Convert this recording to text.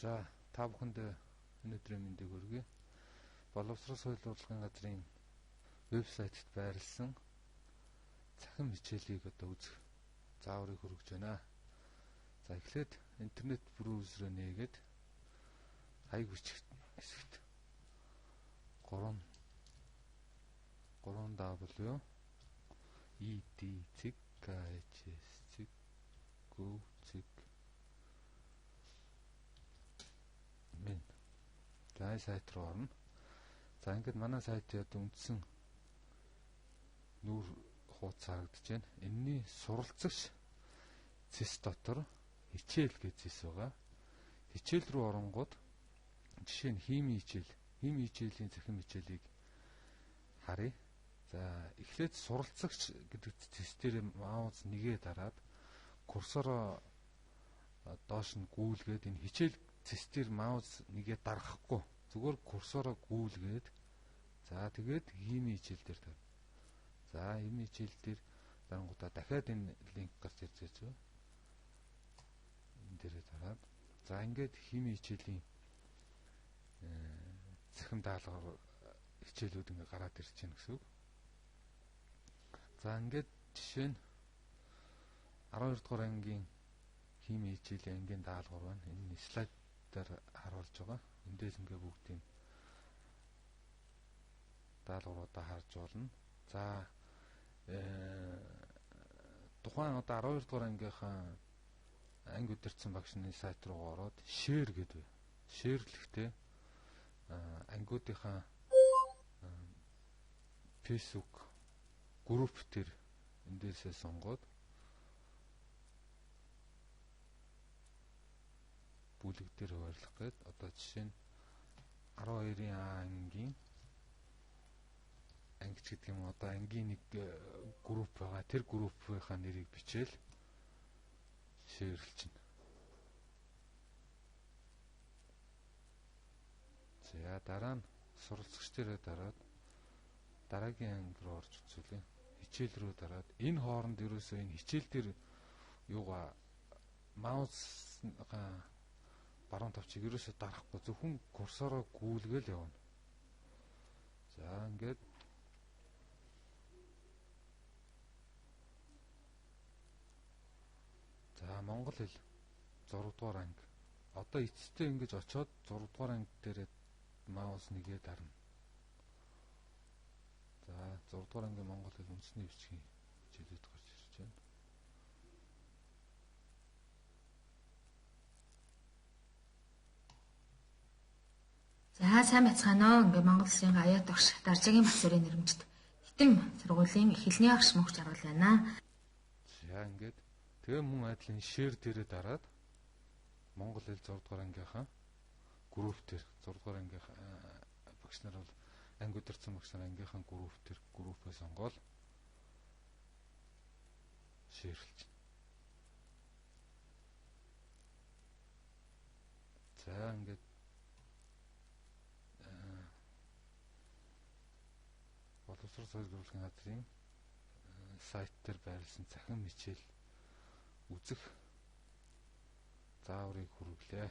За та бүхэнд өнөөдрийн мэндийг хүргэе. Боловсрол соёл урлагийн газрын вебсайтт байрласан цахим хичээлийг үзэх зааврыг хүргэж байна. За эхлээд интернет браузероо нээгээд хаяг бичих хэсэгт 3W ed.kh.go.min. За сайт руу орно. За ингээд манай сайтын үндсэн нүүр хуудас харагдаж байна. Энэний суралцагч зэс дотор хичээл гэж зэс байгаа. Хичээл рүү оронгууд жишээ нь химийн хичээлийн цахим хичээлийг харъя. За эхлээд суралцагч гэдэг зэс дээр маус нэгээ дараад курсороо доош нь гүйлгээд энэ хичээл зэс дээр маус нэгээ дарахгүй зүгээр курсороо гүйлгээд за тэгээд химийн хичээл дээр тав. За химийн хичээл дээр дарангуудаа дахиад энэ линк гарч ирж байгаа. Энэ дээрээ дараад за ингээд химийн хичээлийн цахим даалгавар хичээлүүд ингээ гараад ирж байна гэсэн үг. За ингээд жишээ нь 12 дугаар ангийн химийн хичээлийн ангийн даалгавар байна. Энэ слайд дээр харуулж байгаа. Эндээс ингээ бүгдийн даалгавруудаа харж болно. За тухайн одоо 12 дугаар ангийнхаа анги удирдсан багшны сайт руу ороод share гэдэг. Шеэрлэхдээ ангиудынхаа Facebook групп төр эндээсээ сонгоод бүлэг дээр хуваарлах гээд одоо жишээ нь 12-ын ангийн ангич гэдэг юм одоо ангийн нэг групп байгаа. Тэр группийнхаа нэрийг бичээл шеэрлчихнэ. За дараа нь суралцагч дээрээ дараад дараагийн анги руу орж үзүүлээ. Хичээл рүү дараад энэ хооронд ерөөсөө энэ хичээл дээр юугаа маус баруун тавчиг ерөөсөө дарахгүй зөвхөн курсороо гүйлгээл явна. За ингээд за монгол хэл 6 дугаар анги. Одоо эцэстээ ингэж очиод 6 дугаар анги дээр маус нэгээ дарна. За 6 дугаар ангийн монгол хэл үндэсний бичгийн хичээлүүд гарч ирж байна. За сайн бацгаана уу. Ингээ Монгол Улсын аяат багш Даржигийн Батсүрийн нэрмжид Хитэн сургуулийн эхлэлний агш мөгч аргал байна. За ингээд тэгээ мөн адилхан share дээрээ дараад монгол хэл 6 дугаар ангийнхаа групп төр 6 дугаар ангийнхаа багш нар бол анги удирдсан багш нар ангийнхаа групп төр группээ сонгоод шеэрлж. За ингээд боловсрол соёл урлагийн газрын сайт дээр байрласан цахим хичээл үзэх зааврыг хүргэлээ.